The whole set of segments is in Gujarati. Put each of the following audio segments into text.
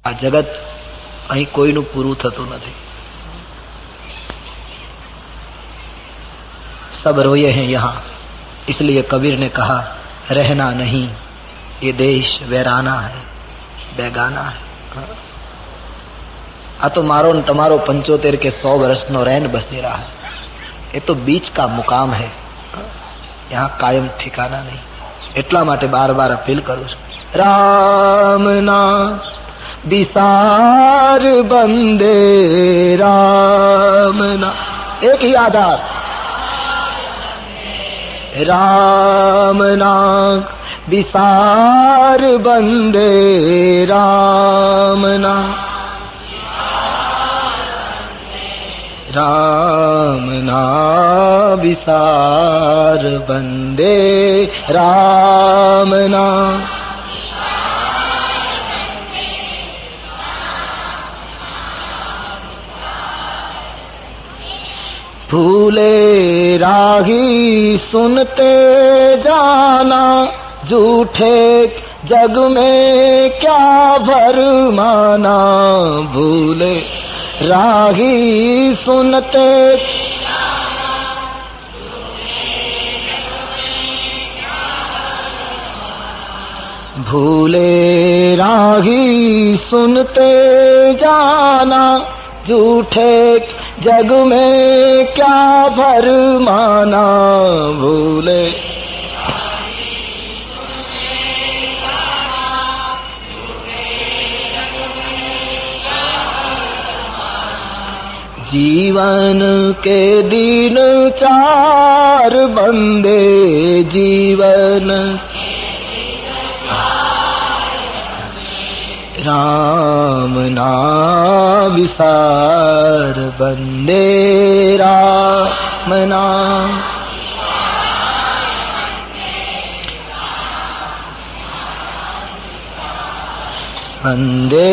આ જગત અહીં કોઈનું પૂરું થતું નથી. सब रोए हैं यहाँ, इसलिए कबीर ने कहा रहना नहीं, ये देश वैराना है, बेगाना है. आ तो मारो न तमारो 75 के 100 वर्षनो रैन बसेरा है. ये तो बीच का मुकाम है, यहाँ कायम ठिकाना नहीं. એટલા માટે બાર બાર અપીલ કરું છું. રામ નામ વિસાર બંદે, રામ નામ એક ही आधार, राम नाम विसार बंदे, राम नाम राम नाम विसार बंदे, राम नाम भूले राही सुनते जाना, झूठे जग में क्या भरमाना. भूले राही सुनते भूले राही सुनते जाना, झूठे जग में क्या भरमाना. भूले जीवन के दिन चार बंदे, जीवन राम नाम विसार बंदे, राम नाम बंदे,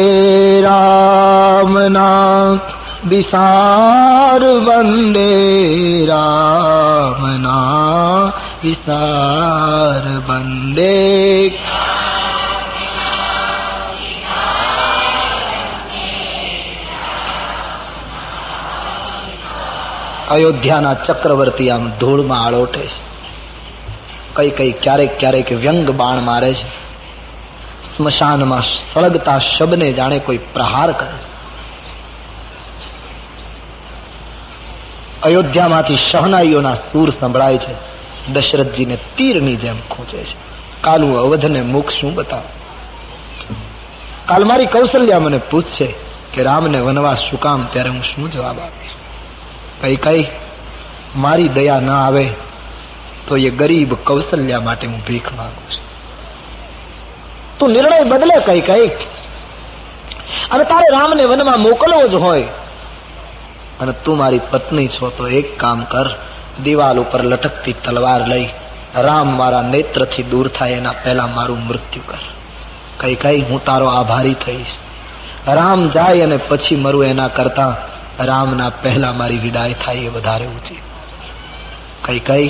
राम नाम विसार बंदे, राम नाम विसार बंदे. અયોધ્યાના ચક્રવર્તી આમ ધૂળમાં આળોટે છે. કઈ કઈ ક્યારેક ક્યારેક વ્યંગ બાણ મારે છે. સ્મશાનમાં સળગતા શબને જાણે કોઈ પ્રહાર કરે છે. અયોધ્યામાંથી શહનાઈઓના સૂર સંભળાય છે. દશરથજીને તીરની જેમ ખૂંચે છે. કાલું અવધને મુખ શું બતાવે. કાલ મારી કૌશલ્યા મને પૂછશે કે રામને વનવાસ શું કામ, ત્યારે હું શું જવાબ આપીશ. કઈ કઈ મારી દયા ના આવે તો એ ગરીબ કૌશલ્યા માટે હું ભીખ માંગુ છું. તું નિર્ણય બદલે કઈ કઈ, અને તારે રામને વનમાં મોકલવો જ હોય અને તું મારી પત્ની છો તો એક કામ કર, દિવાલ ઉપર લટકતી તલવાર લઈ રામ મારા નેત્રથી દૂર થાય એના પહેલા મારું મૃત્યુ કર. કઈ કઈ હું તારો આભારી થઈશ. રામ જાય અને પછી મરું એના કરતા રામના પહેલા મારી વિદાય થાય એ વધારે ઊંચી. કઈ કઈ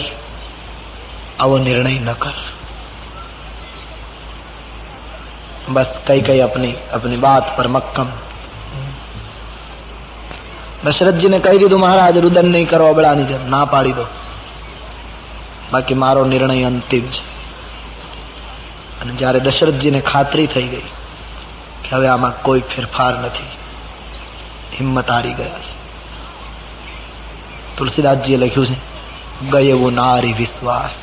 આવો નિર્ણય ન કર. બસ કઈ કઈ अपनी बात पर मक्कम. દશરથજીને કહી દીધું મહારાજ રુદન નહીં કરો, અબળાની જેમ ના પાડી દો, બાકી મારો નિર્ણય અંતિમ છે. અને જયારે દશરથજીને ખાતરી થઈ ગઈ કે હવે આમાં કોઈ ફેરફાર નથી, હિંમત હારી ગયા છે. તુલસીદાસજીએ લખ્યું છે ગયે વો નારી વિશ્વાસ,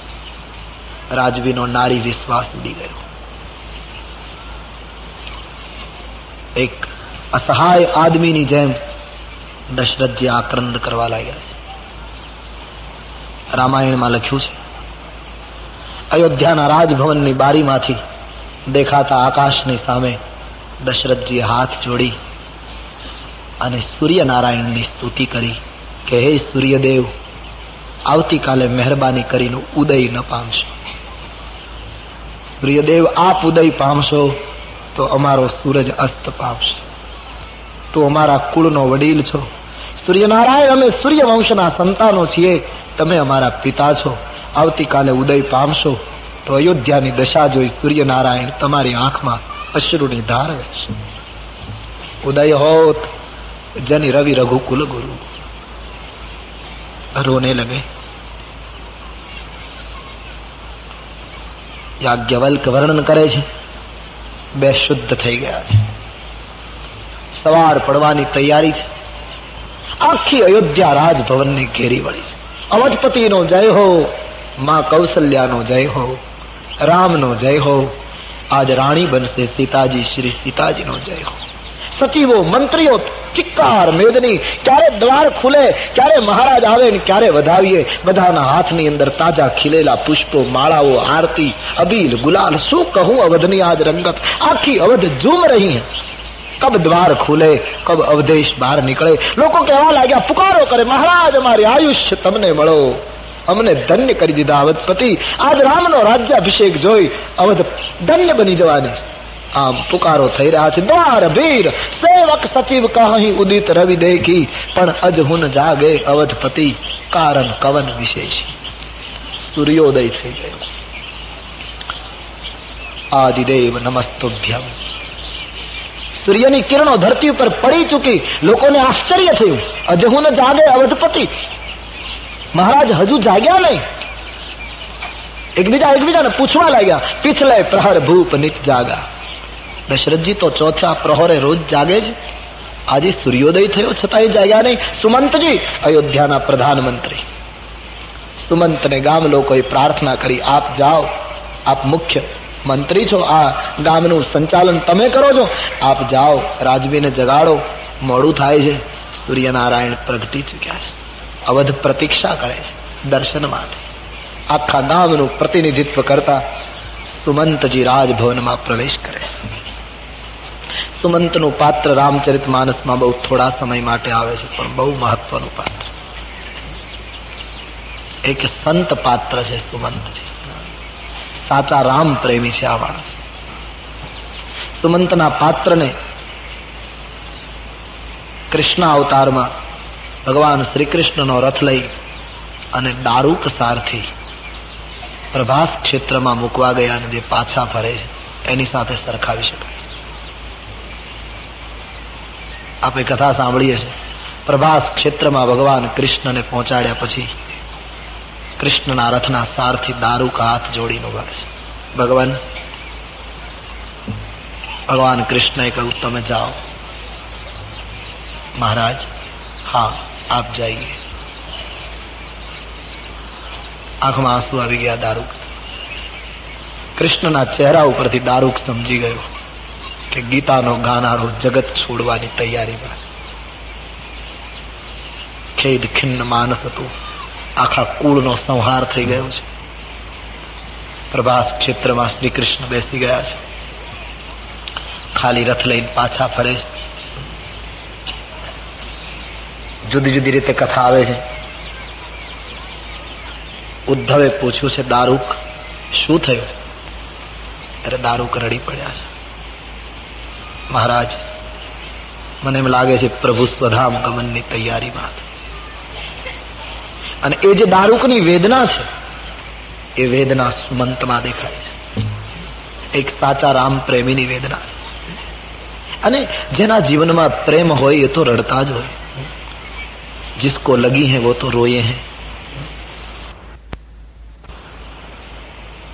રાજવીનો નારી વિશ્વાસ ઉડી ગયો. એક અસહાય આદમીની જેમ દશરથજી આક્રંદ કરવા લાગ્યા છે. રામાયણમાં લખ્યું છે અયોધ્યાના રાજભવનની બારીમાંથી દેખાતા આકાશની સામે દશરથજીએ હાથ જોડી અને સૂર્યનારાયણની સ્તુતિ કરી કે હે સૂર્યદેવ, આવતીકાલે મહેરબાની કરીને ઉદય ન પામશો. સૂર્યદેવ આપ ઉદય પામશો તો અમારો સૂરજ અસ્ત પામશે. તો અમારા કુળનો વડીલ છો. સૂર્યનારાયણ, અમે સૂર્યવંશના સંતાનો છીએ, તમે અમારા પિતા છો. આવતીકાલે ઉદય પામશો તો અયોધ્યાની દશા જોઈ સૂર્યનારાયણ તમારી આંખમાં અશ્રુની ધાર વહેશે. उदय होत जनि रवि रघुकुल गुरु। रोने लगे। યાજ્ઞવલ્ક વર્ણન કરે છે, બે શુદ્ધ થઈ ગયા છે, સવાર પડવાની તૈયારી છે, આખી અયોધ્યા રાજભવનને ઘેરી વળી છે. અવધપતિનો જય હો, માં કૌશલ્યાનો જય હો, રામનો જય હો. આજ રાણી બનશે સીતાજી, શ્રી સીતાજીનો જય હો. સચિવો મંત્રીઓ ચિક્કાર મેદની, ક્યારે દ્વાર ખુલે, ક્યારે મહારાજ આવે ને ક્યારે વધાવીએ. બધાના હાથની અંદર તાજા ખીલેલા પુષ્પો, માળાઓ, આરતી, અબીલ, ગુલાલ. શું કહું અવધની આજ રંગત. આખી અવધ ઝૂમ રહી है. કબ દ્વાર ખુલે, કબ અવધેશ બહાર નીકળે. લોકો કહેવા લાગ્યા, પુકારો કરે, મહારાજ અમારી આયુષ્ય તમને મળો, અમને ધન્ય કરી દીધા અવધપતિ. આજ રામનો રાજ્યાભિષેક જોઈ અવધ ધન્ય બની જવાની છે. આમ પુકારો થઈ રહ્યા છે. દ્વાર વીર સેવક સચિવ કહી ઉદિત રવિ દેખી, પણ અજહુન જાગે અવધપતિ, કારણ કવન વિશેષી. સૂર્યોદય થઈ ગયો. આદિદેવ નમસ્તુભ્યમ. સૂર્યની કિરણો ધરતી ઉપર પડી ચૂકી. લોકોને આશ્ચર્ય થયું. અજહુન જાગે અવધપતિ, મહારાજ હજુ જાગ્યા નહીં. એકબીજાને પૂછવા લાગ્યા. પિછલે પ્રહર ભૂપ નિત જાગા. દશરથજી તો ચોથા પ્રહરે રોજ જાગે છે, આજે સૂર્યોદય થયો છતાં જાગ્યા નહીં. સુમંતજી, અયોધ્યાના પ્રધાનમંત્રી સુમંતને ગામ લોકોએ પ્રાર્થના કરી, આપ જાઓ, આપ મુખ્ય મંત્રી છો, આ ગામનું સંચાલન તમે કરો છો, આપ જાઓ, રાજવીને જગાડો, મોડું થાય છે. સૂર્યનારાયણ પ્રગટી ચૂક્યા છે. અવધ પ્રતીક્ષા કરે છે દર્શન માટે. આખા ગામનું પ્રતિનિધિત્વ કરતા સુમંતજી રાજભવનમાં પ્રવેશ કરે. સુમંતનું પાત્ર રામચરિતમાનસમાં બહુ થોડા સમય માટે આવે છે, પણ બહુ મહત્વનું પાત્ર. એક સંત પાત્ર છે સુમંતજી. સાચા રામ પ્રેમી છે આ માણસ. સુમંતના પાત્રને કૃષ્ણ અવતારમાં ભગવાન શ્રી કૃષ્ણનો રથ લઈ અને દારૂક સારથી પ્રભાસ ક્ષેત્રમાં મૂકવા ગયા અને જે પાછા ફરે છે એની સાથે સરખાવી શકાય. આપણે કથા સાંભળીએ છીએ. પ્રભાસ ક્ષેત્રમાં ભગવાન કૃષ્ણને પહોંચાડ્યા પછી કૃષ્ણના રથના સારથી દારૂક હાથ જોડીને ઉભા છે. ભગવાન કૃષ્ણએ કહ્યું, તમે જાઓ. મહારાજ, હા આપ જાइए. આંખમાં આંસુ આવી ગયા દારૂક. કૃષ્ણના ચહેરા ઉપરથી દારૂક સમજી ગયો કે ગીતાનો ગાનારો જગત છોડવાની તૈયારીમાં. ખેદ ખિન્ન માનસ હતું. આખા કુળનો સંહાર થઈ ગયો છે. પ્રભાસ ક્ષેત્રમાં શ્રી કૃષ્ણ બેસી ગયા છે. ખાલી રથ લઈને પાછા ફરે છે. જુદી જુદી રીતે કથા આવે છે. ઉદ્ધવે પૂછ્યું છે, દારૂક શું થયું? અરે દારૂક રડી પડ્યા છે. મહારાજ, મને એમ લાગે છે પ્રભુ સ્વધામ ગમનની તૈયારીમાં. અને એ જે દારૂકની વેદના છે એ વેદના સુમંતમાં દેખાય છે. એક સાચા રામ પ્રેમીની વેદના છે. અને જેના જીવનમાં પ્રેમ હોય એ તો રડતા જ હોય. जिसको लगी है वो तो रोए हैं.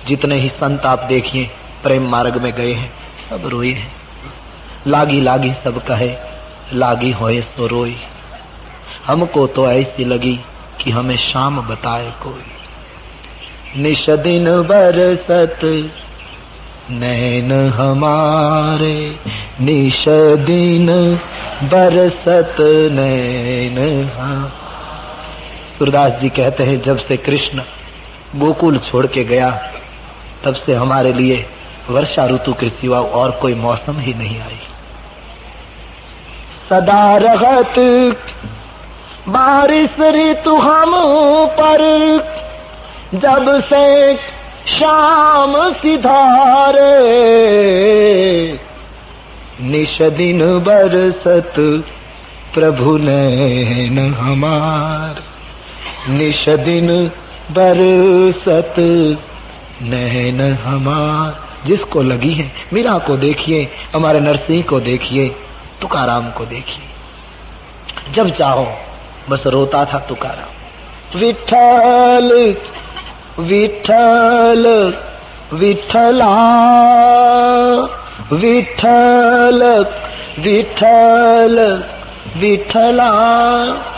जितने ही संत आप देखिए प्रेम मार्ग में गए हैं, सब रोए हैं. लागी लागी सब कहे, लागी होए सो रोई. हमको तो ऐसी लगी कि हमें शाम बताए कोई. निश दिन बरसत नैन हमारे, निश दिन बरसत नैन. सूरदास जी कहते हैं, जब से कृष्ण गोकुल छोड़ के गया तब से हमारे लिए वर्षा ऋतु के सिवा और कोई मौसम ही नहीं आई. सदा रहत बारिश ऋतु हम पर, जब से शाम सिधारे. निश दिन बरसत प्रभु नैन हमार, निश दिन बरसत नैन हमार. जिसको लगी है, मीरा को देखिए, हमारे नरसिंह को देखिए, तुकाराम को देखिए, जब चाहो बस रोता था तुकाराम। विठ्ठल विठ्ठल विठ्ठला, विठ्ठल विठ्ठल विठ्ठला।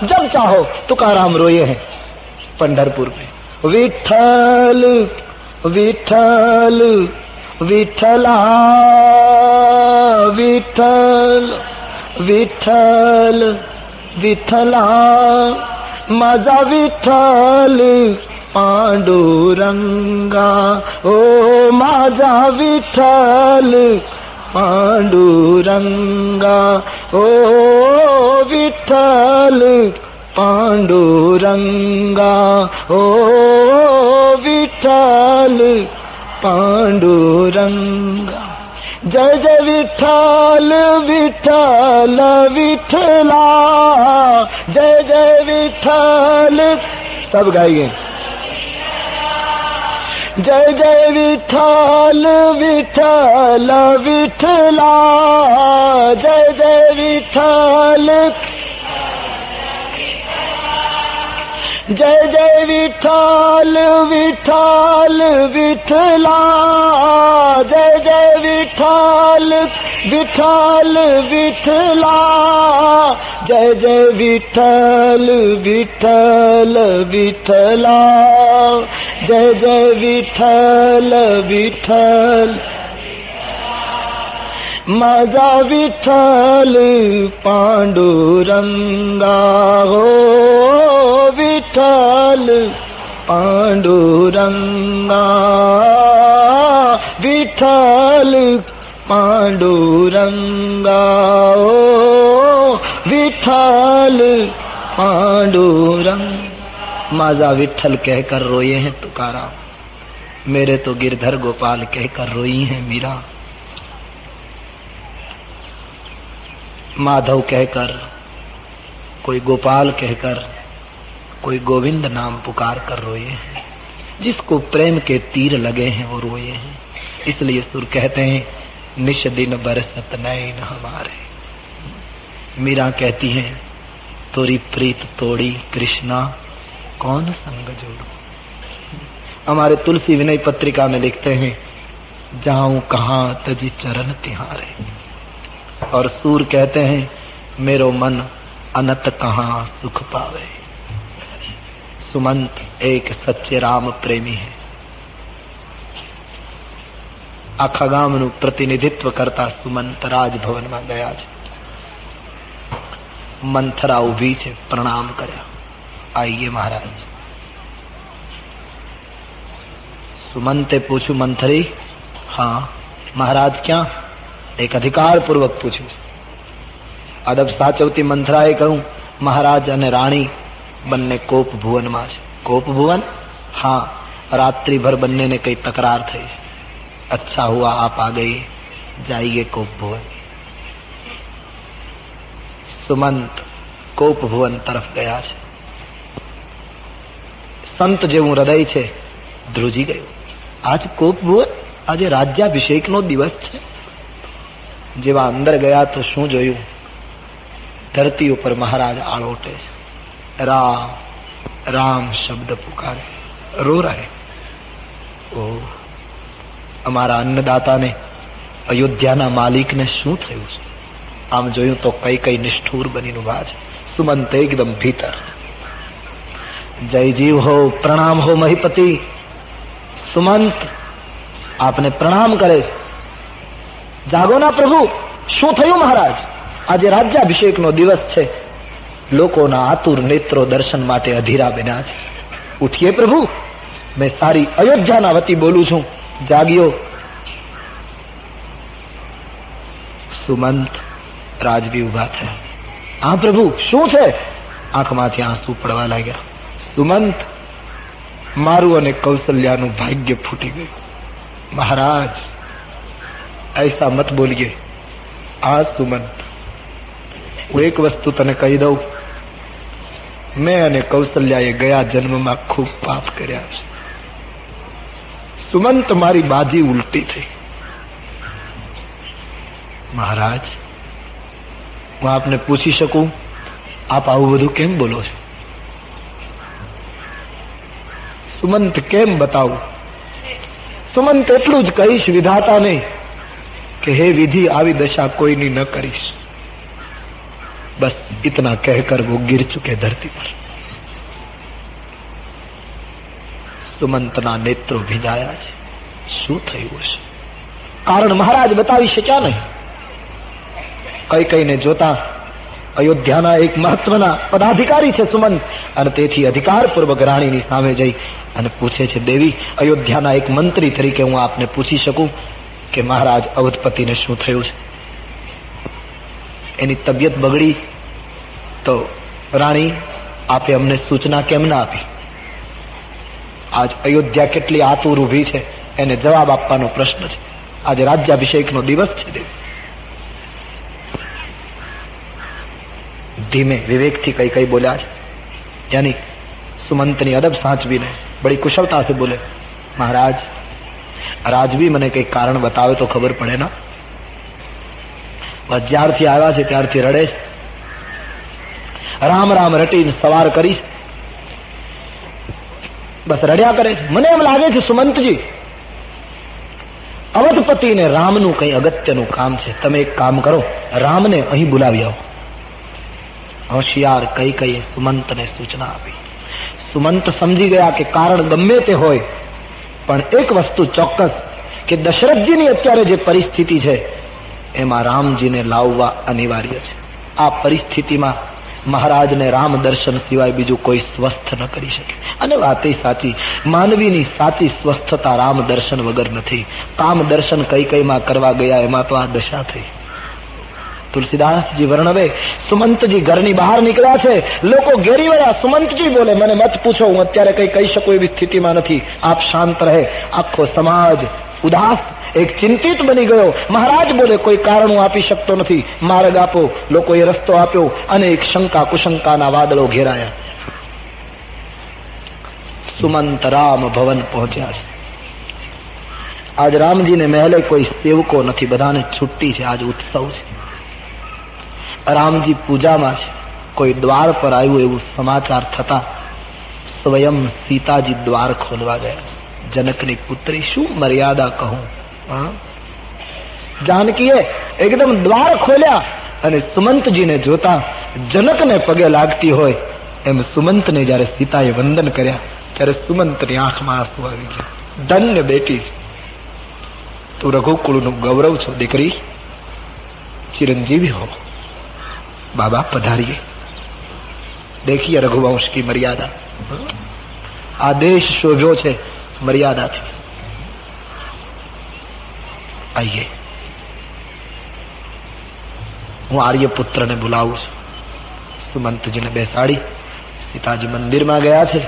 जब चाहो तुकाराम रोए हैं पंढरपुर में। विठ्ठल विठ्ठल विठ्ठला, विठ्ठल विठ्ठल विठ्ठला, माझा विठ्ठल पांडुरंगा, ओ माझा विठ्ठल पांडुरंगा, ओ विठ्ठल पांडुरंगा, ओ विठ्ठल पांडुरंगा। जय जय विठ्ठल विठ्ठल विठ्ठला, जय जय विठ्ठल। सब गाइए। जय जय विठ्ठल विठ्ठल विठ्ठला, जय जय विठ्ठल, जय जय विठ्ठल विठ्ठल विठ्ठला, जय जय विठ्ठल विठ्ठल विठ्ठला, जय जय विठ्ठल विठ्ठल विठ्ठला, जय जय विठ्ठल विठ्ठल, माझा विठ्ठल पांडुरंगा, हो विठ्ठल पांडुरंगा, विठ्ठल पांडुरंगा, ओ विठ्ठल पांडुरंग। माझा विठ्ठल कहकर रोए हैं तुकाराम, मेरे तो गिरधर गोपाल कहकर रोई हैं मीरा। माधव कहकर, कोई गोपाल कहकर, कोई गोविंद नाम पुकार कर रोए हैं। जिसको प्रेम के तीर लगे हैं वो रोए हैं। इसलिए सुर कहते हैं निश दिन बरसत नैन हमारे। मीरा कहती हैं तोरी प्रीत तोड़ी कृष्णा कौन संग जोड़ू। हमारे तुलसी विनय पत्रिका में लिखते हैं जाऊं कहां तजी चरण तिहारे। और सूर कहते हैं मेरो मन अनत कहां सुख पावे। सुमंत एक सच्चे राम प्रेमी है। आखा गामનું પ્રતિનિધિત્વ કરતા સુમંત રાજભવનમાં ગયા છે। મંથરા ઊભી છે, પ્રણામ કર્યા। આઈએ મહારાજ। સુમંતે પૂછ્યું મંથરી, हाँ महाराज क्या? एक अधिकार पूर्वक पूछ्યું। અદબ સાચવતી મંથરાએ કહ્યું મહારાજ અને રાણી બંને કોપ ભુવનમાં છે। કોપ ભુવન? हाँ, रात्रि भर बनने ने कई तकरार थी। अच्छा हुआ आप आ गए, जाइए कोप भुवन। सुमंत कोप भुवन तरफ गया છે। संत जेवुं हृदय છે ધ્રુજી ગયું। आज कोप भुवन, आज राज्याभिषेकનો દિવસ છે। જેવા અંદર ગયા તો શું જોયું? ધરતી ઉપર મહારાજ આળોટે છે। राम राम शब्द पुकारे, रो रहे। ओ અમારા અન્નદાતાને, અયોધ્યાના માલિકને શું થયું છે? આમ જોયું તો કઈ કઈ નિષ્ઠુર બનીને ઉભા છે। સુમંત એકદમ ભીતર, જય જીવ હો, પ્રણામ હો મહીપતિ। સુમંત આપને પ્રણામ કરે। જાગો ના પ્રભુ, શું થયું મહારાજ? આજે રાજ્યાભિષેકનો દિવસ છે। લોકોના આતુર નેત્રો દર્શન માટે અધીરા બન્યા છે। ઉઠીએ પ્રભુ, मैं सारी अयोध्याના વતી બોલું છું, જાગ્યો। સુમંત રાજવી ઉભા થયા। હા પ્રભુ શું છે? આંખમાંથી આંસુ પડવા લાગ્યા। સુમંત મારું અને કૌશલ્યાનું ભાગ્ય ફૂટી ગયું। મહારાજ ऐसा मत बोलिए। આ સુમંત હું એક વસ્તુ તને કહી દઉં, મેં અને કૌશલ્યાએ ગયા જન્મમાં ખૂબ પાપ કર્યા છે। सुमंत मारी बाजी उल्टी थी। महाराज હું આપને પૂછી શકું, આપ આવું બધું કેમ બોલો છો? સુમંત કેમ બતાવું? સુમંત એટલું જ કહીશ વિધાતા નહીં કે હે વિધિ, આવી દશા કોઈની ન કરીશ. બસ ઇતના કહેકર वो गिर चुके धरती पर. સુમંતના નેત્રો ભીંજાયા છે. શું થયું હશે? કારણ મહારાજ બતાવી શક્યા નહીં. કઈ કઈને જોતા અયોધ્યાના એક મહત્વના પદાધિકારી છે સુમંત, અને તેથી અધિકારપૂર્વક રાણીની સામે જઈ અને પૂછે છે, દેવી, અયોધ્યાના એક મંત્રી તરીકે હું આપને પૂછી શકું કે મહારાજ અવધપતિને શું થયું છે? એની તબિયત બગડી તો રાણી આપે અમને સૂચના કેમ ના આપી? આજ અયોધ્યા કેટલી આતુર ઉભી છે, એને જવાબ આપવાનો પ્રશ્ન છે. આજે રાજ્યાભિષેકનો દિવસ છે દેવી. ધીમે વિવેકથી કઈ કઈ બોલ્યા છે. યાની સુમંતની અદબ સાચવીને બડી કુશળતા से બોલે, મહારાજ રાજવી મને કઈ કારણ બતાવે તો ખબર પડે ના. જ્યારથી આવ્યા છે ત્યારથી રડે છે. રામ રામ રટીને સવાર કરી, બસ રડ્યા કરે છે. મને એમ લાગે છે સુમંતજી, અવધપતિને રામનું કઈ અગત્યનું કામ છે. તમે એક કામ કરો, રામને અહીં બોલાવી આવો. હોશિયાર કઈ કઈ સુમંતને સૂચના આપી. સુમંત સમજી ગયા કે કારણ ગમે તે હોય, પણ એક વસ્તુ ચોક્કસ કે દશરથજીની અત્યારે જે પરિસ્થિતિ છે એમાં રામજીને લાવવા અનિવાર્ય છે. આ પરિસ્થિતિમાં મહારાજને રામ દર્શન સિવાય બીજું કોઈ સ્વસ્થ ન કરી શકે. અને વાત એ સાચી, માનવીની સાચી સ્વસ્થતા રામ દર્શન વગર નથી. કામ દર્શન કઈ કઈમાં કરવા ગયા એમાં તો આ દશા થઈ. તુલસીદાસજી વર્ણવે, સુમંતજી ઘરની બહાર નીકળ્યા છે, લોકો ઘેરી વળ્યા. સુમંતજી બોલે, મને મત પૂછો, હું અત્યારે કઈ કહી શકું એવી સ્થિતિમાં નથી, આપ શાંત રહે. આખો સમાજ ઉદાસ, એક ચિંતિત બની ગયો. મહારાજ બોલે, કોઈ કારણ હું આપી શકતો નથી, માર્ગ આપો. લોકોએ રસ્તો આપ્યો અને એક શંકા કુશંકાના વાદળો ઘેરાયા. સુમંત રામ ભવન પહોંચ્યા છે. આજ રામજીને મહેલે કોઈ સેવકો નથી, બધાને છુટ્ટી છે. આજ ઉત્સવ છે. રામજી પૂજામાં છે. કોઈ દ્વાર પર આવ્યું એવું સમાચાર થતા સ્વયં સીતાજી દ્વાર ખોલવા ગયા છે. જનકની પુત્રી, શું મર્યાદા કહું. જાનકીએ એકદમ દ્વાર ખોલ્યા અને સુમંતજીને જોતા જનકને પગે લાગતી હોય એમ સુમંતને જયારે સીતાએ વંદન કર્યા ત્યારે સુમંતની આંખમાં આંસુ આવી ગયા. ધન્ય બેટી, તું રઘુકુળનું ગૌરવ છો દીકરી, चिरंजीवी हो. बाबा पधारिए, देखिए रघुवंश की मर्यादा. आदेश शोभ्यो छे मर्यादाथी. आइए, હું આર્યપુત્રને બોલાવું છું. સુમંતજીને બેસાડી સીતાજી મંદિરમાં ગયા છે.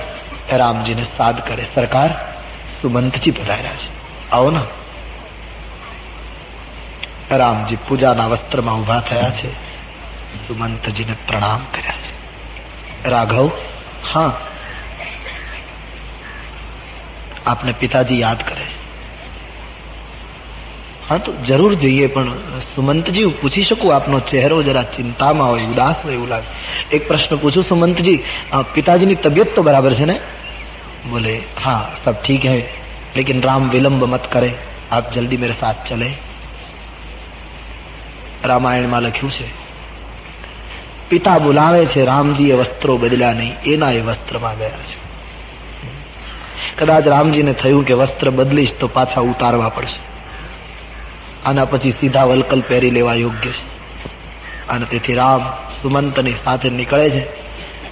રામજીને સાદ કરે, સરકાર સુમંતજી પધાર્યા છે, આવો ને. રામજી પૂજાના વસ્ત્રમાં ઉભા થયા છે. સુમંતજીને પ્રણામ કર્યા છે. રાઘવ, હા, આપને પિતાજી યાદ કરે. હા તો જરૂર જઈએ, પણ સુમંતજી હું પૂછી શકું, આપનો ચહેરો જરા ચિંતામાં હોય, ઉદાસ હોય એવું લાગે. એક પ્રશ્ન પૂછું સુમંતજી, पिताजी की तबीयत तो बराबर है ना? बोले हाँ सब ठीक है, लेकिन राम विलंब मत करे, आप जल्दी मेरे साथ चले. रामायण में लख्યું છે, પિતા બોલાવે છે, રામજીએ વસ્ત્રો બદલ્યા નહીં, એના એ વસ્ત્રમાં ગયા છે. કદાચ રામજીને થયું કે વસ્ત્ર બદલીશ તો પાછા ઉતારવા પડશે, આના પછી સીધા વલકલ પહેરી લેવા યોગ્ય છે. અને તેથી રામ સુમંતની સાથે નીકળે છે.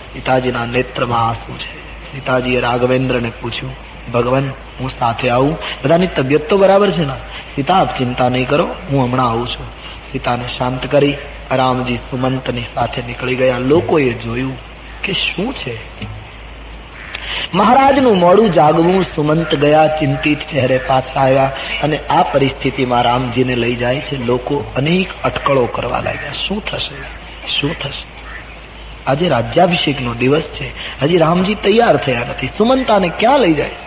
સીતાજીના નેત્રમાં આંસુ છે. સીતાજીએ રાઘવેન્દ્રને પૂછ્યું, ભગવાન હું સાથે આવું? બધાની તબિયત તો બરાબર છે ને? સીતા આપ ચિંતા નહીં કરો, હું હમણાં આવું છું. સીતાને શાંત કરી રામજી સુમંતની સાથે નીકળી ગયા. લોકોએ જોયું કે શું છે, મહારાજનું મોડું જાગવું. સુમંત ગયા, ચિંતિત ચહેરે પાછા આવ્યા અને આ પરિસ્થિતિમાં રામજીને લઈ જાય છે. લોકો અનેક અટકળો કરવા લાગ્યા, શું થશે, શું થશે. આજે રાજ્યાભિષેકનો દિવસ છે, હજી રામજી તૈયાર થયા નથી, સુમંતાને ક્યાં લઈ જાય?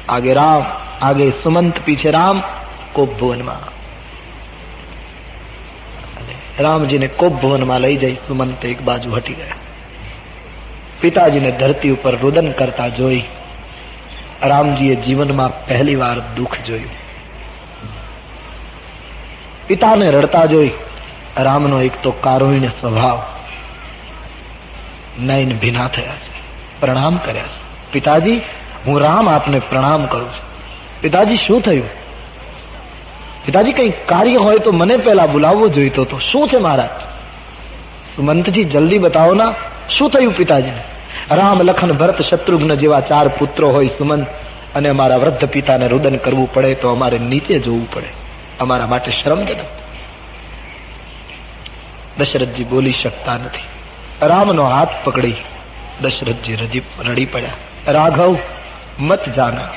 આગે રામ, આગે સુમંત, પીછે રામ. કોપ ભુવનમાં રામજીને કોપ ભવનમાં લઈ જઈ સુમંત એક બાજુ હટી ગયા. પિતાજીને ધરતી ઉપર રુદન કરતા જોઈ રામજીએ જીવનમાં પહેલી વાર દુઃખ જોયું. પિતાને રડતા જોઈ રામનો એક તો કારુણ્ય સ્વભાવ, નયન ભીના થયા છે, પ્રણામ કર્યા છે. પિતાજી, હું રામ આપને પ્રણામ કરું છું. પિતાજી, શું થયું? પિતાજી, કઈ કાર્ય હોય તો મને પહેલા બોલાવવો જોઈતો તો. શું છે મહારાજ? સુમંતજી, જલ્દી બતાવો ના, શું થયું પિતાજીને? રામ, લખન, ભરત, શત્રુઘ્ન જેવા 4 પુત્રો હોય સુમંત, અને અમારા વૃદ્ધ પિતાને રુદન કરવું પડે તો અમારે નીચે જોવું પડે. અમારા માટે શરમજનક. દશરથજી બોલી શકતા નથી. રામનો હાથ પકડી દશરથજી રડી પડ્યા. રાઘવ, મત જાના.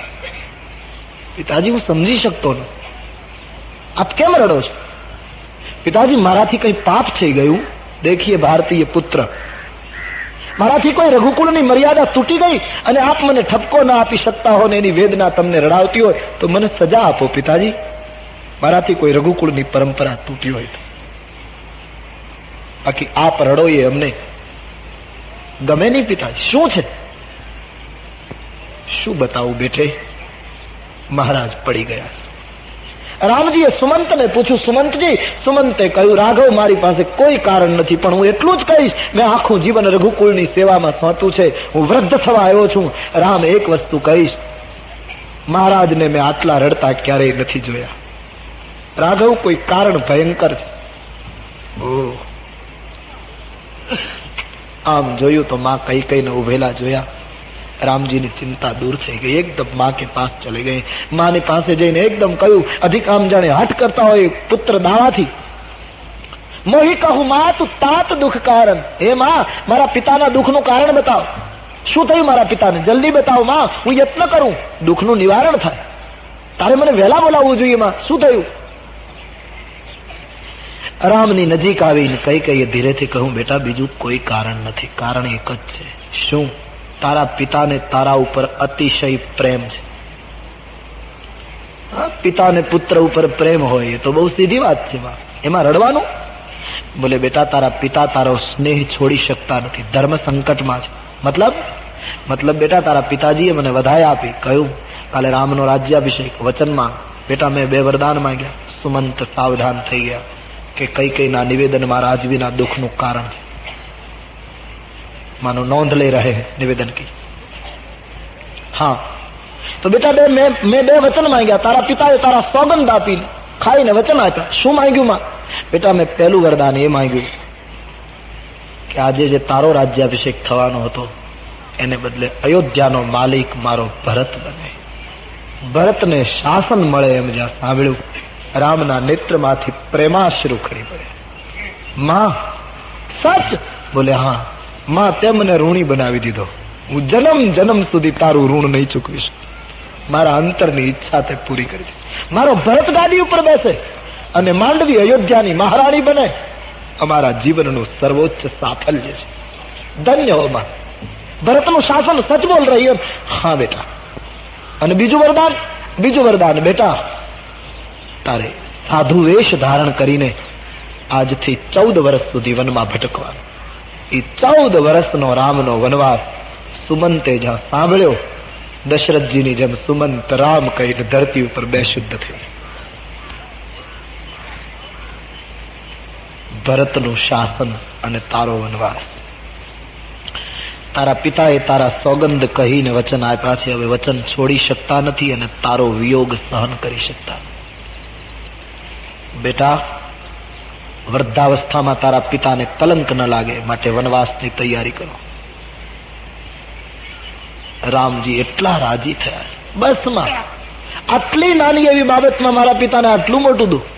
પિતાજી, હું સમજી શકતો નથી. આપ કેમ રડો છો? પિતાજી, મારાથી કઈ પાપ થઈ ગયું? દેખીએ ભારતીય પુત્ર, મારાથી કોઈ રઘુકુળની મર્યાદા તૂટી ગઈ અને આપ મને ઠપકો ના આપી શકતા હો ને એની વેદના તમને રડાવતી હોય તો મને સજા આપો પિતાજી. મારાથી કોઈ રઘુકુળની પરંપરા તૂટી હોય તો. બાકી આપ રડો એ અમને ગમે નહીં પિતાજી. શું છે? શું બતાવું બેટે? મહારાજ પડી ગયા. રામજીએ સુમંતને પૂછ્યું. સુમંતજી, સુમંતે કહ્યું, રાઘવ, મારી પાસે કોઈ કારણ નથી, પણ હું એટલું જ કહીશ, મેં આખું જીવન રઘુકુળની સેવામાં સોંપ્યું છે. હું વૃદ્ધ થવા આવ્યો છું. રામ, એક વસ્તુ કહીશ, મહારાજને મેં આટલા રડતા ક્યારેય નથી જોયા. રાઘવ, કોઈ કારણ ભયંકર છે. આમ જોયું તો માં કઈ કઈને ઉભેલા જોયા. રામજીની ચિંતા દૂર થઈ ગઈ. એકદમ માँ કે પાસ ચલે ગए. માની પાસે જઈને એકદમ કહ્યું, અધિક આમ જાણે હટ કરતા હોય પુત્ર દાવાથી. મોહી કહું માં તું તાત દુઃખ કારણ. હે માં, મારા પિતાના દુઃખનું કારણ બતાવ. શું થયું મારા પિતાને? જલ્દી બતાવો માં, હું યત્ન કરું, દુઃખનું નિવારણ થાય. તારે મને વહેલા બોલાવવું જોઈએ માં. શું થયું? રામની નજીક આવીને કઈ ધીરેથી કહું, બેટા, બીજું કોઈ કારણ નથી. કારણ એક જ છે. શું? તારા પિતાને તારા ઉપર અતિશય પ્રેમ છે. પિતાને પુત્ર ઉપર પ્રેમ હોય એ તો બહુ સીધી વાત છે. એમાં રડવાનું? બોલે, બેટા, તારા પિતા તારો સ્નેહ છોડી શકતા નથી. ધર્મ સંકટમાં છે. મતલબ બેટા, તારા પિતાજીએ મને વધાઈ આપી. કહ્યું, કાલે રામનો રાજ્યાભિષેક. વચનમાં બેટા મેં 2 વરદાન માંગ્યા. સુમંત સાવધાન થઈ ગયા કે કઈકઈના નિવેદનમાં રાજવીના દુઃખનું કારણ છે. માનો નોંધ લઈ રહે નિવેદન કી. હા, તો બેટા મેં 2 વચન માંગ્યા. તારા પિતાએ તારા સોગંદ આપીને ખાઈને વચન આપ્યા. શું માંગ્યું માં? બેટા, મેં પહેલું વરદાન એ માંગ્યું કે આજે જે તારો રાજ્યાભિષેક થવાનો હતો એને બદલે અયોધ્યાનો માલિક મારો ભરત બને. ભરતને શાસન મળે એમ જ્યાં સાંભળ્યું, રામના નેત્રમાંથી પ્રેમાશ્રુ ખરી પડે. માં, સચ? બોલે, હા માં, તે મને ઋણી બનાવી દીધો. હું જન્મ જન્મ સુધી તારું ઋણ નહીં ચૂકવીશ. મારા અંતરની ઈચ્છા તે પૂરી કરી દીધી. મારો ભરત ગાદી ઉપર બેસે અને માંડવી અયોધ્યાની મહારાણી બને. અમારા જીવનનું સર્વોચ્ચ સાફલ્ય છે. ધન્ય હો માં, ભરતનું શાસન સચ બોલ રહી એમ. હા બેટા. અને બીજું વરદાન બેટા, તારે સાધુ વેશ ધારણ કરીને આજથી 14 વર્ષ સુધી વનમાં ભટકવાનું. એ 14 વર્ષનો રામનો વનવાસ સુમંતે જ્યાં સાંભળ્યો, દશરથજીની જેમ સુમંત રામ કહીને ધરતી ઉપર બેશુદ્ધ થયું. ભરતનું શાસન અને તારો વનવાસ. તારા પિતાએ તારા સોગંદ કહીને વચન આપ્યા છે. હવે વચન છોડી શકતા નથી અને તારો વિયોગ સહન કરી શકતા. બેટા, વૃદ્ધાવસ્થામાં તારા પિતાને કલંક ન લાગે માટે વનવાસની તૈયારી કરો. રામજી એટલા રાજી થયા. બસ માં, આટલી નાની એવી બાબતમાં મારા પિતાને આટલું મોટું દુઃખ.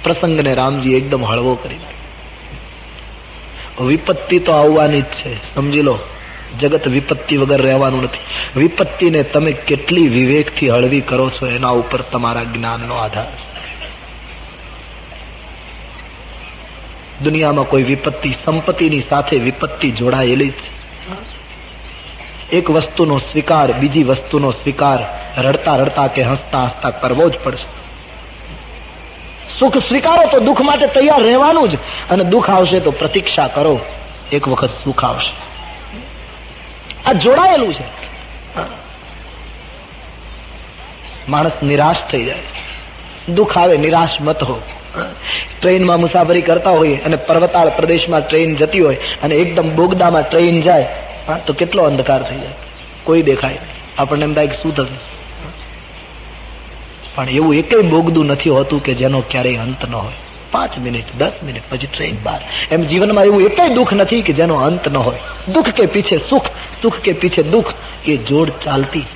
પ્રસંગને રામજી એકદમ હળવો કરી નાખ્યો. વિપત્તિ તો આવવાની જ છે, સમજી લો. જગત વિપત્તિ વગર રહેવાનું નથી. વિપત્તિને તમે કેટલી વિવેકથી હળવી કરો છો એના ઉપર તમારા જ્ઞાનનો આધાર છે. દુનિયામાં કોઈ વિપત્તિ, સંપત્તિની સાથે વિપત્તિ જોડાયેલી છે. એક વસ્તુનો સ્વીકાર બીજી વસ્તુનો સ્વીકાર રડતા રડતા કે હસતા હસતા કરવો જ પડશે. સુખ સ્વીકારો તો દુઃખ માટે તૈયાર રહેવાનું જ, અને દુઃખ આવશે તો પ્રતીક્ષા કરો, એક વખત સુખ આવશે. આ જોડાયેલું છે. માણસ નિરાશ થઈ જાય, દુઃખ આવે નિરાશ મત હો. ટ્રેનમાં મુસાફરી કરતા હોઈએ અને પર્વતાળ પ્રદેશમાં ટ્રેન જતી હોય અને એકદમ બોગદામાં ટ્રેન જાય તો કેટલો અંધકાર થઈ જાય, કોઈ દેખાય નહીં. આપણને એમ થાય કે શું થશે, પણ એવું એકય બોગદું નથી હોતું કે જેનો ક્યારેય અંત ન હોય. 5 મિનિટ 10 મિનિટ પછી ટ્રેન બહાર. એમ જીવનમાં એવું એકય દુઃખ નથી કે જેનો અંત ન હોય. દુઃખ કે પીછે સુખ, સુખ કે પીછે દુઃખ, એ જોડ ચાલતી.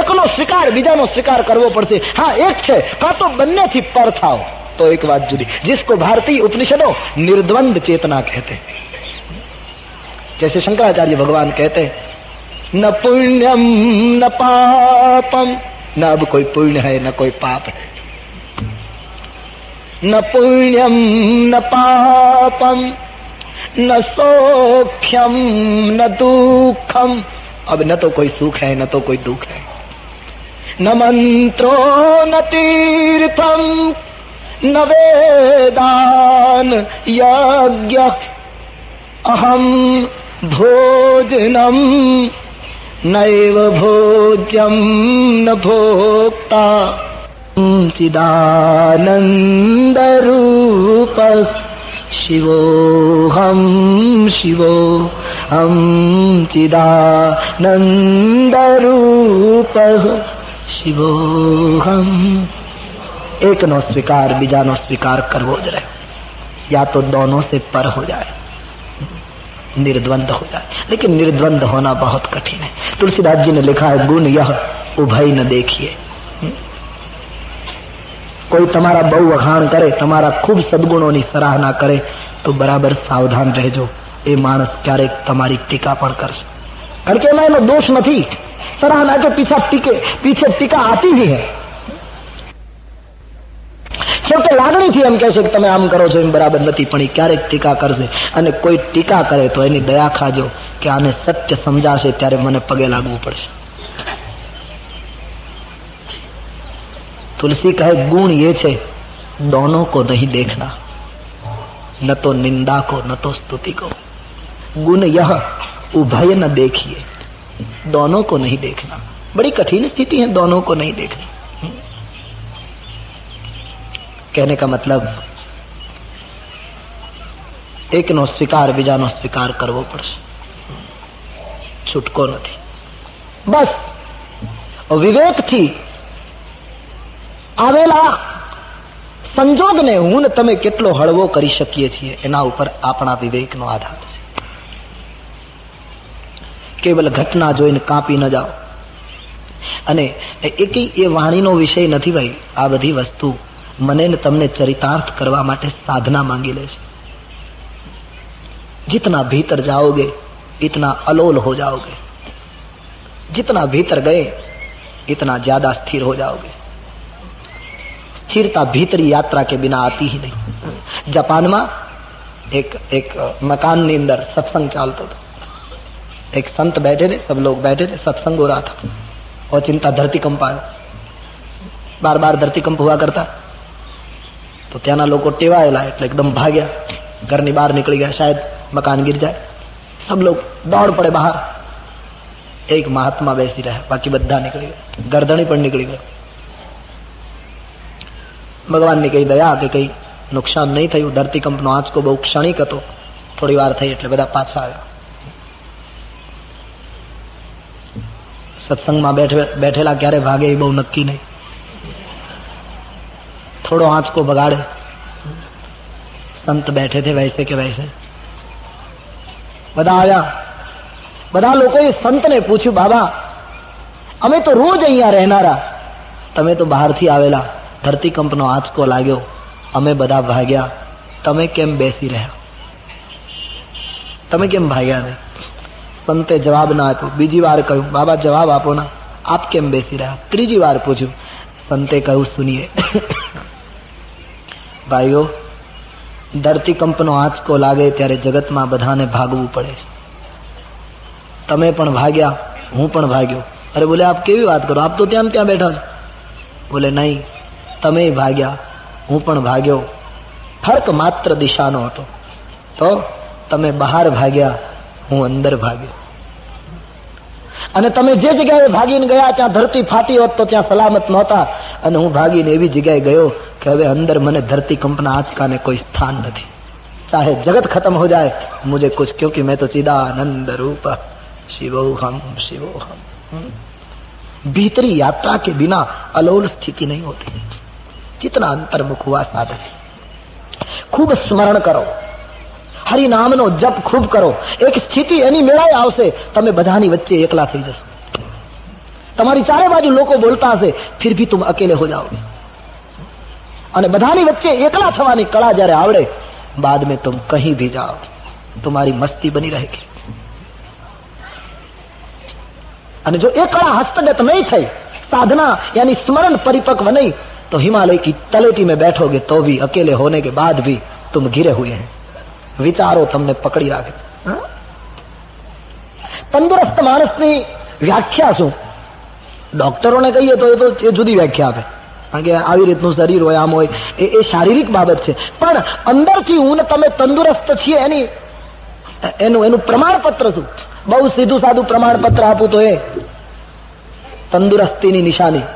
એકનો સ્વીકાર બીજાનો સ્વીકાર કરવો પડશે. હા, એક છે, કાં તો બંનેથી પર થાવ તો એક વાત જુદી. जिसको भारतीय उपनिषदों निर्द्वंद चेतना कहते, जैसे शंकराचार्य भगवान कहते न पुण्यम न पापम, न अब कोई पुण्य है न कोई पाप है, न पुण्यम न पापम न सौख्यम न दुखम. अब न तो कोई सुख है न तो कोई दुख है, न मंत्रो न तीर्थम न वेदान यज्ञ अहम भोजनम नैव भोज्यम न भोक्ता चिदानंद रूप शिवोहम शिवोहम चिदानंद रूप शिवोहम. एकनो स्वीकार बीजानो स्वीकार करवो ज रहे, या तो दोनों से पर हो जाए, निर्द्वंद हो जाए. लेकिन निर्द्वंद होना बहुत कठिन है. तुलसीदास जी ने लिखा है, गुण यह उभय न देखिए. कोई તમારા બહુ વખાણ કરે, તમારા ખૂબ સદગુણોની સરાહના કરે તો બરાબર સાવધાન રહેજો. એ માણસ ક્યારેક તમારી ટીકા પણ કરશે, કારણ કે એમાં એનો દોષ નથી. સરાહના કે પીછે ટીકા આતી ही है. છેવટે લાગણીથી એમ કહેશે કે તમે આમ કરો છો એમ બરાબર નથી, પણ એ ક્યારેક ટીકા કરશે. અને કોઈ ટીકા કરે તો એની દયા ખાજો કે આને સત્ય સમજાશે ત્યારે મને પગે લાગવું પડશે. तुलसी कहे गुण ये छे, दोनों को नहीं देखना, न तो निंदा को न तो स्तुति को. गुण यह उभय न देखिए, दोनों को नहीं देखना. बड़ी कठिन स्थिति है दोनों को नहीं देखनी. कहने का मतलब एक नो स्वीकार बीजानो स्वीकार करवो पड़शे, छूटको नहीं. बस विवेक थी આવેલા સંજોગને હું ને તમે કેટલો હળવો કરી શકીએ છીએ એના ઉપર આપણા વિવેકનો આધાર છે. કેવલ ઘટના જોઈને કાપી ન જાઓ. અને એ વાણીનો વિષય નથી ભાઈ. આ બધી વસ્તુ મને ને તમને ચરિતાર્થ કરવા માટે સાધના માંગી લે છે. जितना भीतर जाओगे इतना अलोल हो जाओगे, जितना भीतर गए इतना ज्यादा स्थिर हो जाओगे. स्थिरता भीतरी यात्रा के बिना आती ही नहीं. जापाનમાં एक मकान ની અંદર सत्संग ચાલતો હતો. एक संत बैठे थे, सब लोग बैठे थे, सत्संग हो रहा था और चिंता धरतीकंप आयो. बार बार धरतीकंप हुआ करता तो ત્યાંના લોકો ટેવાયેલા એટલે એકદમ ભાગ્યા, ઘરની બહાર નીકળી ગયા, શાયદ મકાન गिर जाए. सब लोग दौड़ पड़े बाहर. एक महात्मा બેસી રહ્યા, બાકી બધા નીકળી ગયા. ગરદણી પણ નીકળી ગઈ. ભગવાનની કઈ દયા કે કઈ નુકસાન નહીં થયું. ધરતીકંપનો આંચકો બહુ ક્ષણિક હતો, થોડી વાર થઈ એટલે બધા પાછા આવ્યા. સત્સંગમાં બેઠેલા ક્યારે ભાગે એ બહુ નક્કી નહીં. થોડો આંચકો બગાડે. સંત બેઠે थे वैसे के वैसे. બધા આવ્યા. બધા લોકોએ સંતને પૂછ્યું, બાબા અમે તો રોજ અહીંયા રહેનારા, તમે તો બહારથી આવેલા, ધરતીકંપનો આંચકો લાગ્યો, અમે બધા ભાગ્યા, તમે કેમ બેસી રહ્યા? તમે કેમ ભાગ્યા નહીં? સંતે જવાબ ના આપ્યો. બીજી વાર કહ્યું, બાબા જવાબ આપો ના, આપ કેમ બેસી રહ્યા? ત્રીજી વાર પૂછ્યું. સંતે કહ્યું, સુનિए ભાઈઓ, ધરતીકંપનો આંચકો લાગે ત્યારે જગતમાં બધાને ભાગવું પડે છે. તમે પણ ભાગ્યા, હું પણ ભાગ્યો. અરે બોલે આપ કેવી વાત કરો, આપ તો ત્યાં બેઠા છો. બોલે નહીં, તમે ભાગ્યા, હું પણ ભાગ્યો, ફર્ક માત્ર દિશાનો હતો. તો તમે બહાર ભાગ્યા, હું અંદર ભાગ્યો. અને તમે જે જગ્યાએ ભાગીને ગયા ત્યાં ધરતી ફાટી હોત તો ત્યાં સલામત નહોતા, અને હું ભાગીને એવી જગ્યાએ ગયો કે હવે અંદર મને ધરતી કંપના આંચકાને કોઈ સ્થાન નથી. ચાહે જગત खत्म हो जाए मुझे कुछ, क्योंकि मैं तो चिदानंद रूप शिवोहम शिवोहम. भीतरी यात्रा के बिना अलोल स्थिति नहीं होती. जितना अंतर्मुख हुआ साधक, खूब स्मरण કરો, હરિનામનો જપ ખૂબ કરો. એક સ્થિતિ એની મેળાએ આવશે, તમે બધાની વચ્ચે એકલા થઈ જશો. તમારી ચારે બાજુ લોકો બોલતા હશે, ફિર ભી તુમ અકેલે હો જાઓગે. અને બધાની વચ્ચે એકલા થવાની કળા જયારે આવડે, बाद में तुम कहीं भी जाओ, तुम्हारी मस्ती बनी रहेगी. અને જો એ કળા હસ્તગત નહીં થઈ, साधना यानी स्मरण परिपक्व नहीं, तो हिमालय की तलेटी में बैठोगे तो भी अकेले होने के बाद भी तुम घिरे हुए हैं. विचारो તમને પકડી રાખે. તંદુરસ્ત માણસની વ્યાખ્યા શું? ડોક્ટરોને કહીએ તો એ તો જુદી વ્યાખ્યા આપે, કારણ કે આવી રીતનું શરીર હોય, આમ હોય, એ શારીરિક બાબત છે. પણ અંદરથી હું ને તમે તંદુરસ્ત છીએ એનું પ્રમાણપત્ર શું? બહુ સીધું સાદું પ્રમાણપત્ર આપું તો એ તંદુરસ્તીની નિશાની,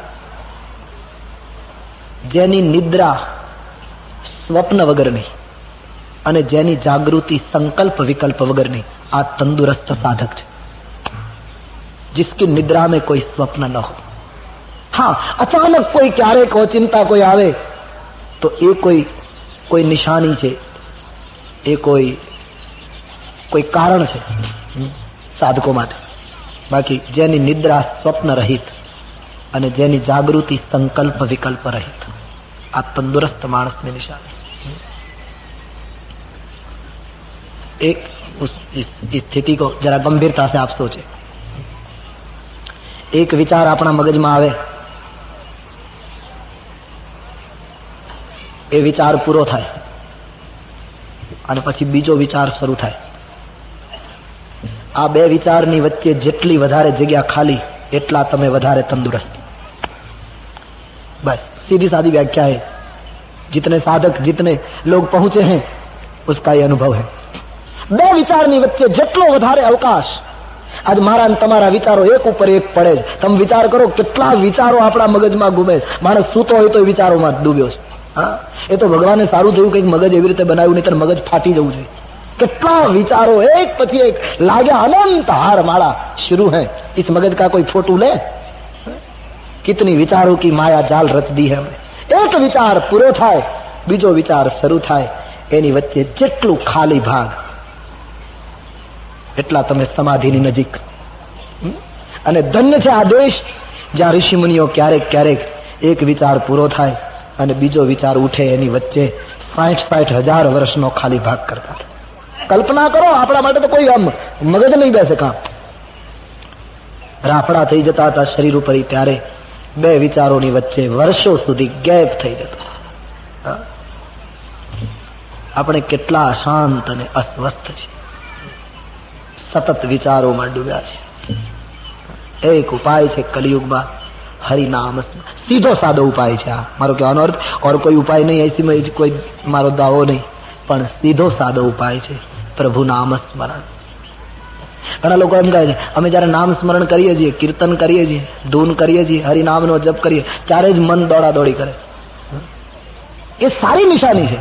જેની નિદ્રા સ્વપ્ન વગરની અને જેની જાગૃતિ સંકલ્પ વિકલ્પ વગરની, આ તંદુરસ્ત સાધક છે. जिसकी निद्रा में कोई स्वप्न न हो. हाँ, अचानक कोई क्यारेक हो, चिंता कोई आवे तो એ કોઈ નિશાની છે, એ કોઈ કારણ છે સાધકો માટે. બાકી જેની નિદ્રા સ્વપ્ન રહિત અને જેની જાગૃતિ સંકલ્પ વિકલ્પ રહિત, આ તંદુરસ્ત માણસની નિશાની. एक उस स्थिति को जरा गंभीरता से आप सोचे. एक विचार આપણા મગજમાં આવે, એ વિચાર પૂરો થાય અને પછી બીજો વિચાર શરૂ થાય. આ બે વિચારની વચ્ચે જેટલી વધારે જગ્યા ખાલી, એટલા તમે વધારે તંદુરસ્ત. बस सीधी सादी व्याख्या है. जितने साधक, जितने लोग पहुंचे हैं, उसका ये अनुभव है. બે વિચારની વચ્ચે જેટલો વધારે અવકાશ, આજ મારા અને તમારા વિચારો એક ઉપર એક પડે છે. તમે વિચાર કરો કેટલા વિચારો આપણા મગજમાં ઘૂમે. માણસ સૂતો હોય તો વિચારોમાં ડૂબ્યો છે. હા, એ તો ભગવાને સારું થયું કંઈક મગજ એવી રીતે બનાવ્યું, નહીં તો મગજ ફાટી જવું જોઈએ. કેટલા વિચારો એક પછી એક લાગ્યા, અનંત હાર માળા शुरू है. इस मगज का कोई फोटो ले, कितनी विचारों की माया जाल रच दी है हमने. एक विचार पूरो થાય, બીજો વિચાર શરૂ થાય, એની વચ્ચે જેટલું ખાલી ભાગ, એટલા તમે સમાધિની નજીક. અને ધન્ય છે આ દેશ જ્યાં ઋષિ મુનિઓ ક્યારેક ક્યારેક એક વિચાર પૂરો થાય અને બીજો વિચાર ઉઠે, એની વચ્ચે 60,000 વર્ષનો ખાલી ભાગ કરતા. કલ્પના કરો, આપણા માટે તો કોઈ આમ મગજ નહીં બેસે કામ. રાફડા થઈ જતા હતા શરીર ઉપર, ત્યારે બે વિચારોની વચ્ચે વર્ષો સુધી ગેપ થઈ જતો. આપણે કેટલા અશાંત અને અસ્વસ્થ છીએ, સતત વિચારોમાં ડૂબ્યા છે. એક ઉપાય છે કલિયુગમાં, હરિનામ. સીધો સાદો ઉપાય છે આ, મારો કહેવાનો અર્થ. और કોઈ ઉપાય નહીં, એસીમાં કોઈ મારો દાવો નહીં, પણ સીધો સાદો ઉપાય છે પ્રભુ નામ સ્મરણ. ઘણા લોકો એમ કહે છે, અમે જયારે નામ સ્મરણ કરીએ છીએ, કીર્તન કરીએ છીએ, ધૂન કરીએ છીએ, હરિનામનો જપ કરીએ, ત્યારે જ મન દોડા દોડી કરે. એ સારી નિશાની છે.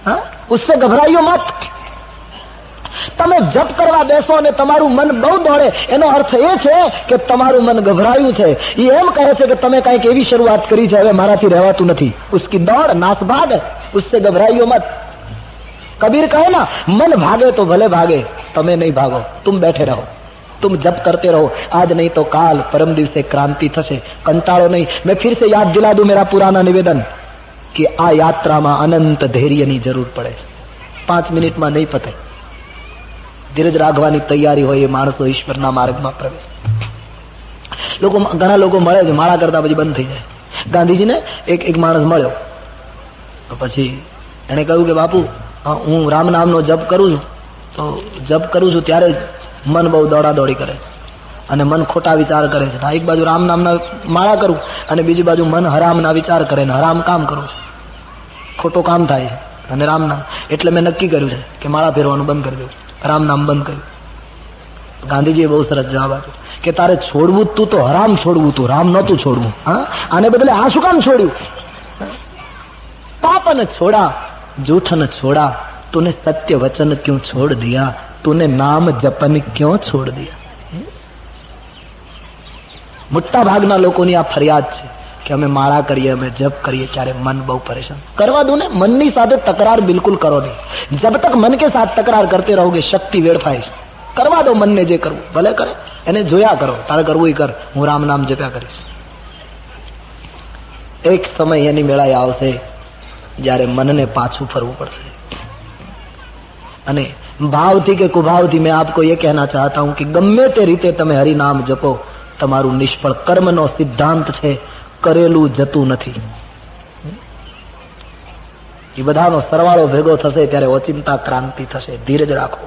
હા, ઉસસે ગભરાઈઓ મત. તમે જપ કરવા બેસો અને તમારું મન બહુ દોડે, એનો અર્થ એ છે કે તમારું મન ગભરાયું છે. એ એમ કહે છે કે તમે કંઈક એવી શરૂઆત કરી છે, હવે મારાથી રહેવાતું નથી. ઉસકી દોડ નાસભાગ, ઉસસે ગભરાઈઓ મત. कबीर कहे ना, मन भागे तो भले भागे, તમે નહીં ભાગો, तुम बैठे रहो, तुम जप करते रहो. आज नहीं तो काल, परम દિવસે क्रांति થશે. કંટાળો નહીં. मैं फिर से याद दिला दूं मेरा पुराना निवेदन कि આ યાત્રામાં અનંત ધૈર્યની જરૂર પડે. 5 મિનિટમાં નહીં પતે. ધીરજ રાખવાની તૈયારી હોય એ માણસો ઈશ્વરના માર્ગમાં પ્રવેશ. ઘણા લોકો મળે છે, માળા કરતા પછી બંધ થઈ જાય. ગાંધીજીને એક માણસ મળ્યો, પછી એને કહ્યું કે બાપુ, હું રામ નામનો જપ કરું છું, તો જપ કરું છું ત્યારે મન બહુ દોડા દોડી કરે. અને મન ખોટા વિચાર કરે છે. એક બાજુ રામ નામના માળા કરું અને બીજી બાજુ મન હરામના વિચાર કરે ને હરામ કામ કરું, ખોટું કામ થાય છે. અને રામ નામ એટલે મેં નક્કી કર્યું છે કે માળા ફેરવાનું બંધ કરી દઉં, રામ નામ બંધ કર્યું. ગાંધીજીએ બહુ સરસ જવાબ આપ્યો કે તારે છોડવું તું તો હરામ છોડવું, તું રામ નહોતું છોડવું. હા, આને બદલે આ શું કામ છોડ્યું? पाप न छोड़ा, झूठ न छोड़ा, तूने सत्य वचन क्यों छोड़ दिया, तूने नाम जपन क्यों छोड़ दिया. મોટા ભાગના લોકોની આ ફરિયાદ છે કે અમે માળા કરીએ, અમે જપ કરીએ, ત્યારે મન બહુ પરેશાન. કરવા દો ને, મનની સાથે તકરાર બિલકુલ કરો નહીં. જબ તક મન કે સાથ તકરાર કરતે રહોગે શક્તિ વેડફાય છે. કરવા દો મનને જે કરવું ભલે કરે, એને જોયા કરો. તારે કરવું એ કર, હું રામ નામ જપ્યા કરીશ. એક સમય એની મેળાએ આવશે જ્યારે મનને પાછું ફરવું પડશે. અને ભાવથી કે કુભાવથી મેં આપકો ये कहना चाहता हूं कि ગમે તે રીતે તમે હરિનામ જપો, તમારું નિષ્ફળ. કર્મનો સિદ્ધાંત છે કરેલું જતું નથી. એ બધાનો સરવાળો ભેગો થશે ત્યારે ઓચિંતા ક્રાંતિ થશે. ધીરજ રાખો.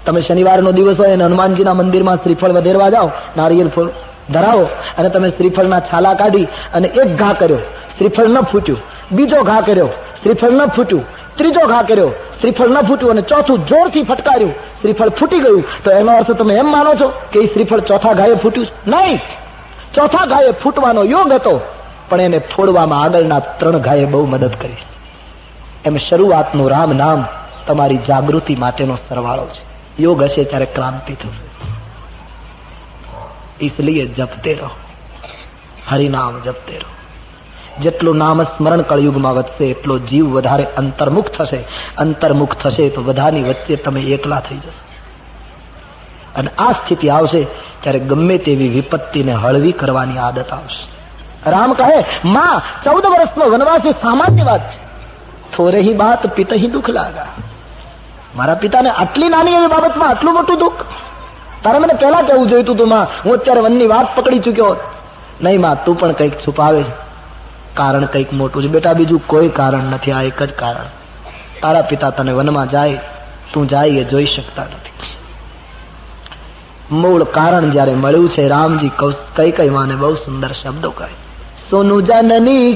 તમે શનિવારનો દિવસ હોય અને હનુમાનજીના મંદિરમાં શ્રીફળ વધેરવા જાઓ, નારિયેળ ફૂલ ધરાવો અને તમે શ્રીફળના છાલા કાઢી અને એક ઘા કર્યો, શ્રીફળ ન ફૂટ્યું. બીજો ઘા કર્યો, શ્રીફળ ન ફૂટ્યું. ત્રીજો ઘા કર્યો, શ્રીફળ ન ફૂટ્યું. અને ચોથું જોરથી ફટકાર્યું, શ્રીફળ ફૂટી ગયું. તો એનો અર્થ તમે એમ માનો છો કે એ શ્રીફળ ચોથા ઘાયે ફૂટ્યું? નહીં, ચોથા ઘાયે ફૂટવાનો યોગ હતો, પણ એને ફોડવામાં આગળના 3 ઘાયે બહુ મદદ કરી. એમ શરૂઆતનું રામ નામ તમારી જાગૃતિ માટેનો સરવાળો છે. યોગ હશે ત્યારે ક્રાંતિ થશે. इसलिए જપતે રહો, હરિનામ જપતે રહો. જેટલું નામ સ્મરણ કળયુગમાં વધશે એટલો જીવ વધારે અંતર્મુખ થશે. અંતર્મુખ થશે તો બધાની વચ્ચે તમે એકલા થઈ જશો. અને આ સ્થિતિ આવશે ત્યારે ગમે તેવી વિપત્તિને હળવી કરવાની આદત આવશે. રામ કહે, માં 14 વર્ષનો વનવાસ એ સામાન્ય વાત છે, થોરે ही बात पिता ही दुख लागा. મારા પિતાને આટલી નાની એવી બાબતમાં આટલું મોટું દુઃખ? તારે મને પહેલા કહેવું જોઈતું તું માં, હું અત્યારે વનની વાત પકડી ચુક્યો. નહીં માં, તું પણ કંઈક છુપાવે છે, કારણ કંઈક મોટું છે. બેટા, બીજું કોઈ કારણ નથી, આ એક જ કારણ. તારા પિતા તને વનમાં જાય, તું જાય એ જોઈ શકતા નથી. મૂળ કારણ જયારે મળ્યું છે, રામજી કઈ માને બહુ સુંદર શબ્દો કહે. સોનું જનની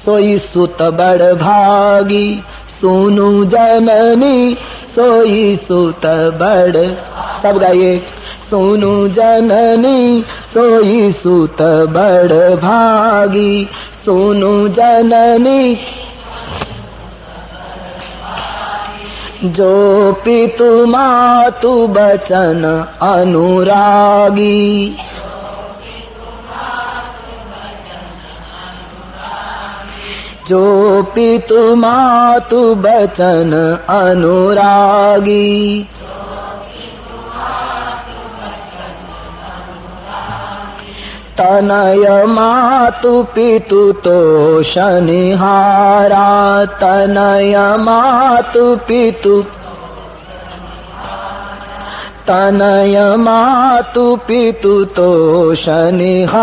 સોઈ સુત બડ ભાગી, સોનું જનની સોઈ સુત બડ. सब गाइए. सोनू जननी सोई सुत बड़ भागी, सोनू जननी जो पितु मातु बचन अनुरागी. जो पितु मातु बचन अनुरागी, तनय मातु पितु तोषनिहारा. तनय मातु पितु, तनय मातु पितु तोषनिहारा.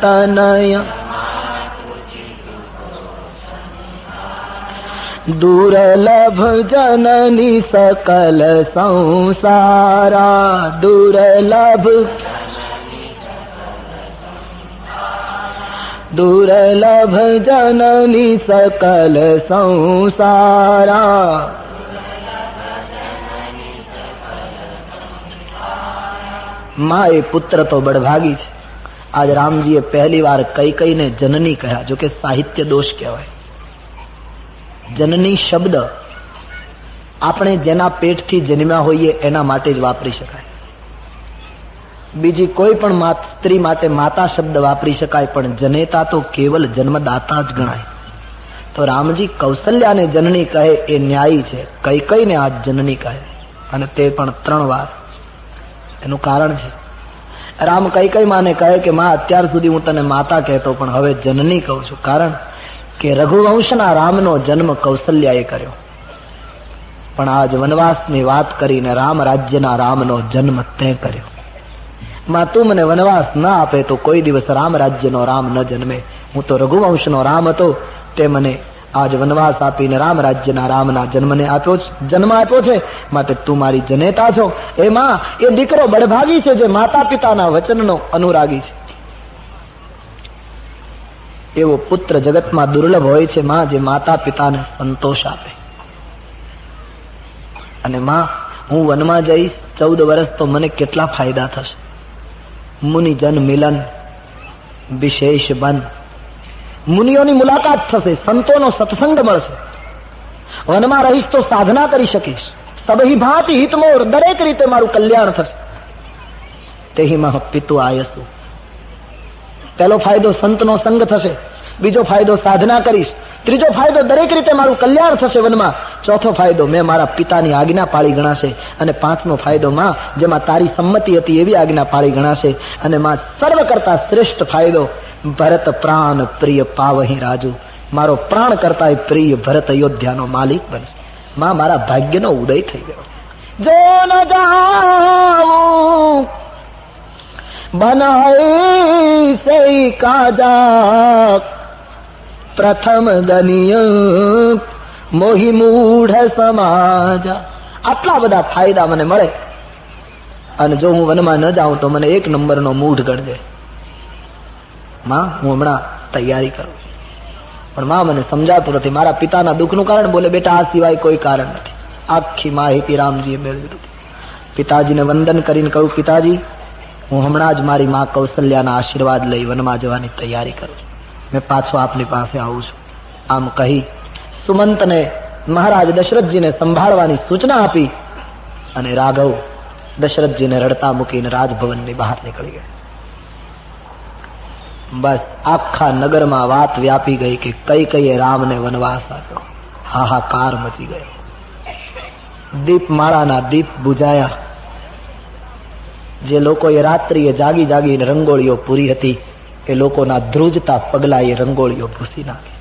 तनय दुर्लभ जननी सकल संसारा. दुर्लभ दुर्लभ जननी सकल संसारा. माँ ए पुत्र तो बड़भागी છે. આજ રામજીએ પહેલી વાર કૈકેયીને જનની કહ્યા, જો કે સાહિત્ય દોષ કહેવાય. જનની શબ્દ આપણે જેના પેટથી જન્મ્યા હોઈએ એના માટે જ વાપરી શકાય. બીજી કોઈ પણ સ્ત્રી માટે માતા શબ્દ વાપરી શકાય, પણ જનેતા તો કેવલ જન્મદાતા જ ગણાય. તો રામજી કૌશલ્યાને જનની કહે એ ન્યાયી છે. કૈકેયીને આ જનની કહે, અને તે પણ 3 વાર. એનું કારણ છે, રામ કૈકેયી માને કહે કે માં, અત્યાર સુધી હું તને માતા કહેતો, પણ હવે જનની કહું છું. કારણ કે રઘુવંશના રામનો જન્મ કૌશલ્યાએ કર્યો, પણ આજ વનવાસની વાત કરીને રામ રાજ્યના રામનો જન્મ તે કર્યો. માં, તું મને વનવાસ ના આપે તો કોઈ દિવસ રામ રાજ્યનો રામ ન જન્મે. હું તો રઘુવંશનો રામ હતો, તે મને આજ વનવાસ આપીને રામ રાજ્યના રામના જન્મ આપ્યો છે, માટે તું મારી જનેતા છો. એમાં એ દીકરો બળભાગી છે, જે માતા પિતાના વચનનો અનુરાગી છે. એવો પુત્ર જગતમાં દુર્લભ હોય છે માં, જે માતા પિતાને સંતોષ આપે. અને માં, હું વનમાં જઈશ 14 વર્ષ તો મને કેટલા ફાયદા થશે. મુનિજન મિલન વિશેષ બન, મુનિઓની મુલાકાત થશે, સંતોનો સત્સંગ મળશે. વનમાં રહીશ તો સાધના કરી શકીશ. સબહી ભાંતિ હિતમોર, દરેક રીતે મારું કલ્યાણ થશે. તેહિમાં પિતુ આયસુ. પહેલો ફાયદો સંતનો સંગ થશે, બીજો ફાયદો સાધના કરીશ, ત્રીજો ફાયદો દરેક રીતે મારું કલ્યાણ થશે વનમાં, ચોથો ફાયદો મેં મારા પિતાની આજ્ઞા પાળી ગણાશે, અને પાંચમો ફાયદો માં, જેમાં તારી સંમતિ હતી એવી આજ્ઞા પાળી ગણાશે. અને માં સર્વ કરતા શ્રેષ્ઠ ફાયદો, ભરત પ્રાણ પ્રિય પાવહી રાજુ, મારો પ્રાણ કરતા પ્રિય ભરત અયોધ્યાનો માલિક બનશે. માં, મારા ભાગ્યનો ઉદય થઈ ગયો. જો ન જાઉં બનાય સે કાજા, પ્રથમ ગનિય મોહી મૂઢ સમાજા. આટલા બધા ફાયદા મને મળે, અને જો હું વનમાં ન જાઉં તો મને 1 નંબરનો મૂઢ ગણજે. માં, હું હમણાં તૈયારી કરું. પણ માં, મને સમજાતું નથી. મારા પિતાના દુઃખનું કારણ બોલે, બેટા આ સિવાય કોઈ કારણ નથી. આખી માહિતી રામજીએ મેળવી લીધી. પિતાજીને વંદન કરીને કહ્યું, પિતાજી, હું હમણાં જ મારી માં કૌશલ્યાના આશીર્વાદ લઈ વનમાં જવાની તૈયારી કરું. મેં પાછો આપની પાસે આવું છું. આમ કહી સુમંતને મહારાજ દશરથજીને સંભાળવાની સૂચના આપી, અને રાઘવ દશરથજીને રડતા મૂકીને રાજભવનની બહાર નીકળી ગયા. બસ આખા નગરમાં વાત વ્યાપી ગઈ કે કઈ રામને વનવાસ આપ્યો. હાહાકાર મચી ગયો. દીપમાળાના દીપ બુજાયા. જે લોકોએ રાત્રિએ જાગીને રંગોળીઓ પૂરી હતી, એ લોકોના ધ્રુજતા પગલા એ રંગોળીઓ ભૂસી નાખી.